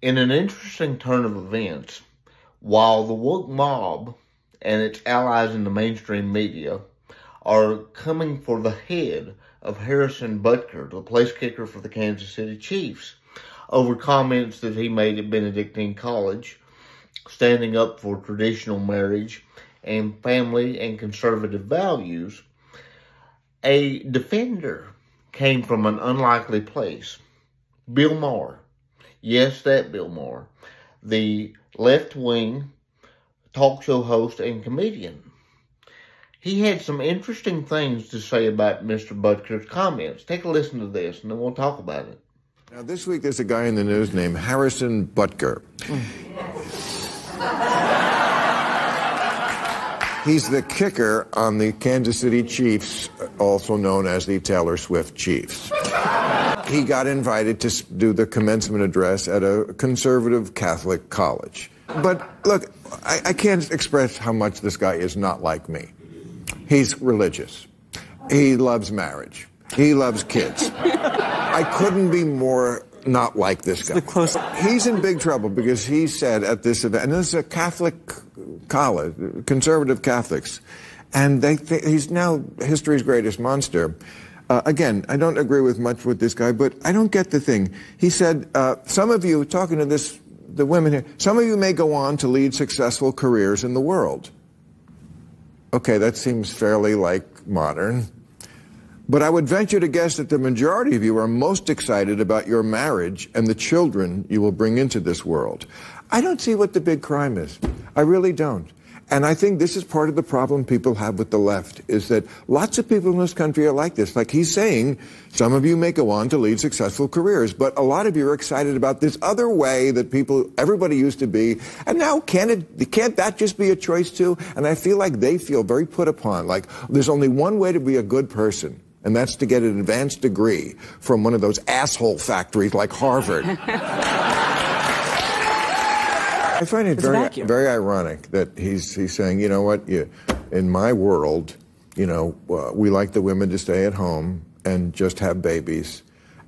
In an interesting turn of events, while the woke mob and its allies in the mainstream media are coming for the head of Harrison Butker, the place kicker for the Kansas City Chiefs, over comments that he made at Benedictine College, standing up for traditional marriage and family and conservative values, a defender came from an unlikely place. Bill Maher. Yes, that Bill Maher. The left-wing talk show host and comedian. He had some interesting things to say about Mr. Butker's comments. Take a listen to this, and then we'll talk about it. Now, this week there's a guy in the news named Harrison Butker. He's the kicker on the Kansas City Chiefs, also known as the Taylor Swift Chiefs. He got invited to do the commencement address at a conservative Catholic college. But look, I can't express how much this guy is not like me. He's religious. He loves marriage. He loves kids. I couldn't be more not like this guy. He's in big trouble because he said at this event, and this is a Catholic college, conservative Catholics, and they think he's now history's greatest monster. Again, I don't agree with much with this guy, but I don't get the thing. He said, some of you, talking to the women here, some of you may go on to lead successful careers in the world. Okay, that seems fairly, modern. But I would venture to guess that the majority of you are most excited about your marriage and the children you will bring into this world. I don't see what the big crime is. I really don't. And I think this is part of the problem people have with the left, is that lots of people in this country are like this. Like he's saying, some of you may go on to lead successful careers, but a lot of you are excited about this other way that everybody used to be. And now can't that just be a choice too? And I feel like they feel very put upon, like there's only one way to be a good person, and that's to get an advanced degree from one of those asshole factories like Harvard. I find it very ironic that he's saying, you know what, in my world, we like the women to stay at home and just have babies.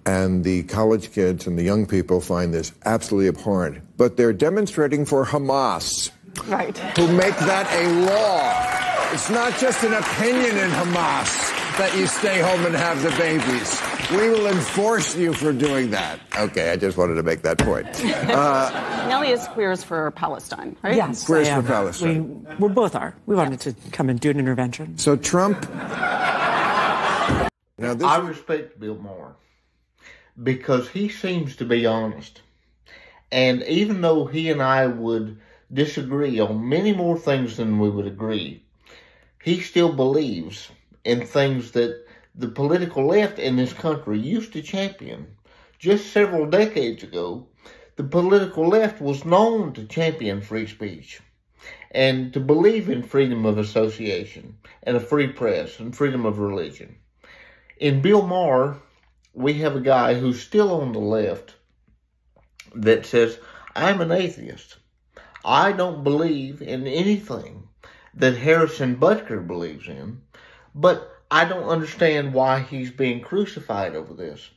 And the college kids and the young people find this absolutely abhorrent. But they're demonstrating for Hamas, right, who make that a law. It's not just an opinion in Hamas that you stay home and have the babies. We will enforce you for doing that. Okay, I just wanted to make that point. Nellie is Queers for Palestine, right? Yes, Queers for Palestine. We both are. We wanted to come and do an intervention. So Trump... I respect Bill Maher because he seems to be honest. And even though he and I would disagree on many more things than we would agree, he still believes in things that the political left in this country used to champion. Just several decades ago, the political left was known to champion free speech and to believe in freedom of association and a free press and freedom of religion. In Bill Maher, we have a guy who's still on the left that says, I'm an atheist. I don't believe in anything that Harrison Butker believes in, but I don't understand why he's being crucified over this.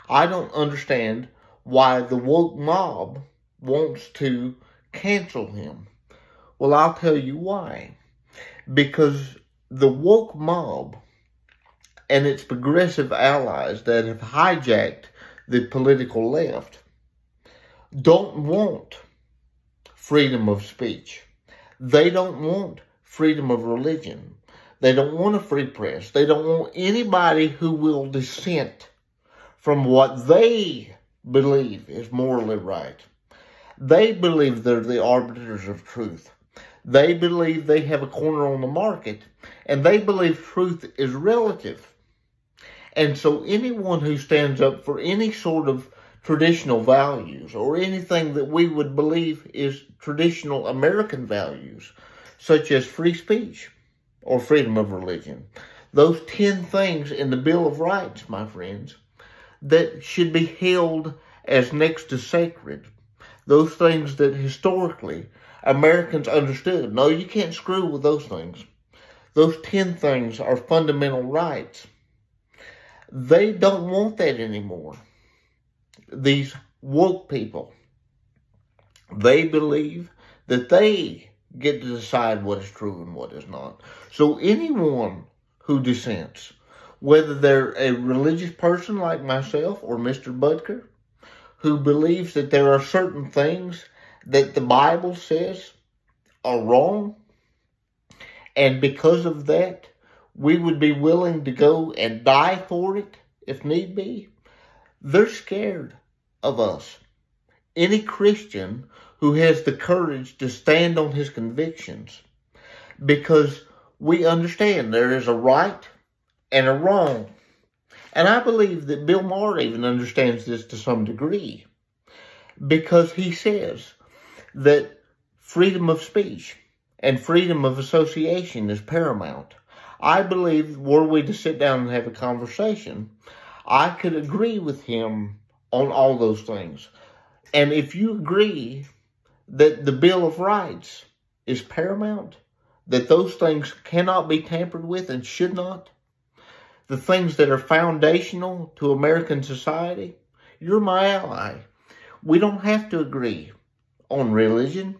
I don't understand why the woke mob wants to cancel him. Well, I'll tell you why. Because the woke mob and its progressive allies that have hijacked the political left don't want freedom of speech. They don't want freedom of religion. They don't want a free press. They don't want anybody who will dissent from what they believe is morally right. They believe they're the arbiters of truth. They believe they have a corner on the market, and they believe truth is relative. And so anyone who stands up for any sort of traditional values or anything that we would believe is traditional American values, such as free speech or freedom of religion, those 10 things in the Bill of Rights, my friends, that should be held as next to sacred, those things that historically Americans understood. No, you can't screw with those things. Those 10 things are fundamental rights. They don't want that anymore. These woke people They believe that they get to decide what is true and what is not. So anyone who dissents, whether they're a religious person like myself or Mr. Butker, who believes that there are certain things that the Bible says are wrong, and because of that, we would be willing to go and die for it if need be, they're scared of us. Any Christian who has the courage to stand on his convictions, because we understand there is a right and a wrong. And I believe that Bill Maher even understands this to some degree, because he says that freedom of speech and freedom of association is paramount. I believe, were we to sit down and have a conversation, I could agree with him on all those things. And if you agree that the Bill of Rights is paramount, that those things cannot be tampered with and should not, the things that are foundational to American society, you're my ally. We don't have to agree on religion.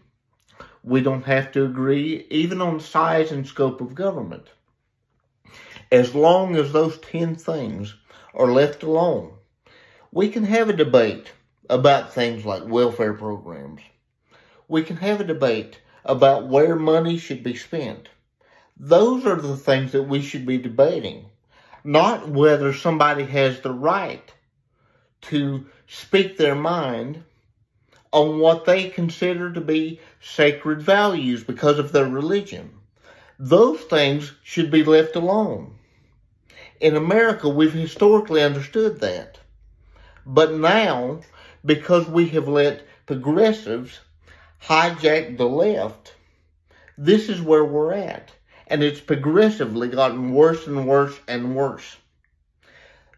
We don't have to agree even on size and scope of government. As long as those 10 things are left alone, we can have a debate about things like welfare programs. We can have a debate about where money should be spent. Those are the things that we should be debating, not whether somebody has the right to speak their mind on what they consider to be sacred values because of their religion. Those things should be left alone. In America, we've historically understood that. But now, because we have let progressives hijack the left, this is where we're at. And it's progressively gotten worse and worse and worse.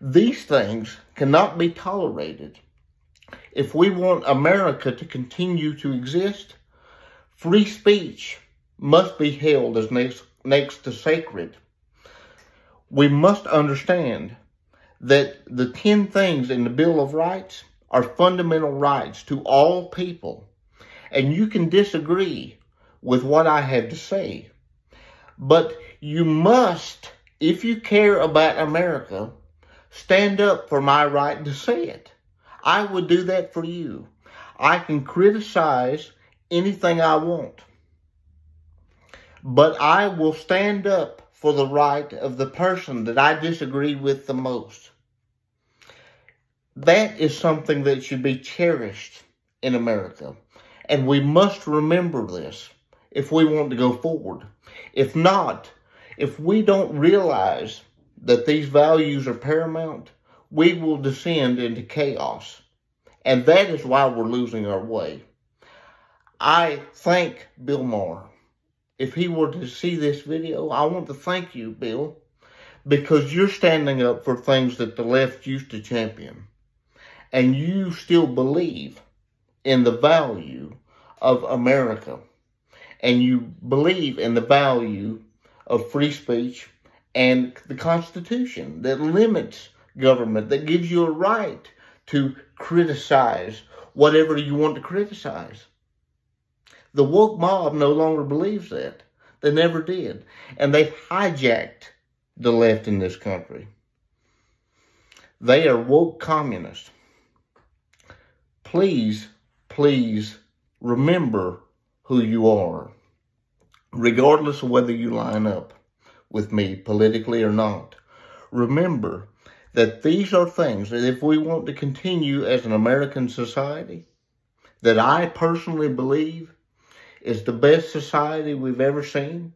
These things cannot be tolerated. If we want America to continue to exist, free speech must be held as next to sacred. We must understand that the 10 things in the Bill of Rights are fundamental rights to all people. And you can disagree with what I have to say, but you must, if you care about America, stand up for my right to say it. I would do that for you. I can criticize anything I want, but I will stand up for the right of the person that I disagree with the most. That is something that should be cherished in America. And we must remember this if we want to go forward. If not, if we don't realize that these values are paramount, we will descend into chaos. And that is why we're losing our way. I thank Bill Maher. If he were to see this video, I want to thank you, Bill, because you're standing up for things that the left used to champion. And you still believe in the value of America. And you believe in the value of free speech and the Constitution that limits government, that gives you a right to criticize whatever you want to criticize. The woke mob no longer believes that. They never did. And they've hijacked the left in this country. They are woke communists. Please, please remember who you are, regardless of whether you line up with me politically or not. Remember that these are things that if we want to continue as an American society, that I personally believe is the best society we've ever seen,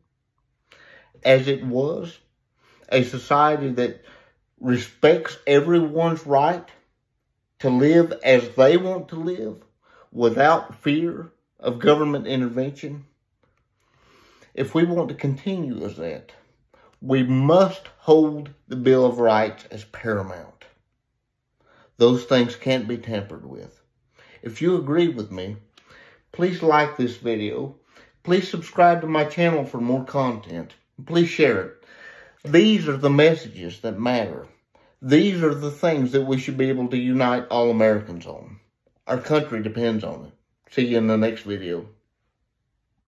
as it was, a society that respects everyone's right to live as they want to live without fear of government intervention. If we want to continue as that, we must hold the Bill of Rights as paramount. Those things can't be tampered with. If you agree with me, please like this video. Please subscribe to my channel for more content. Please share it. These are the messages that matter. These are the things that we should be able to unite all Americans on. Our country depends on it. See you in the next video.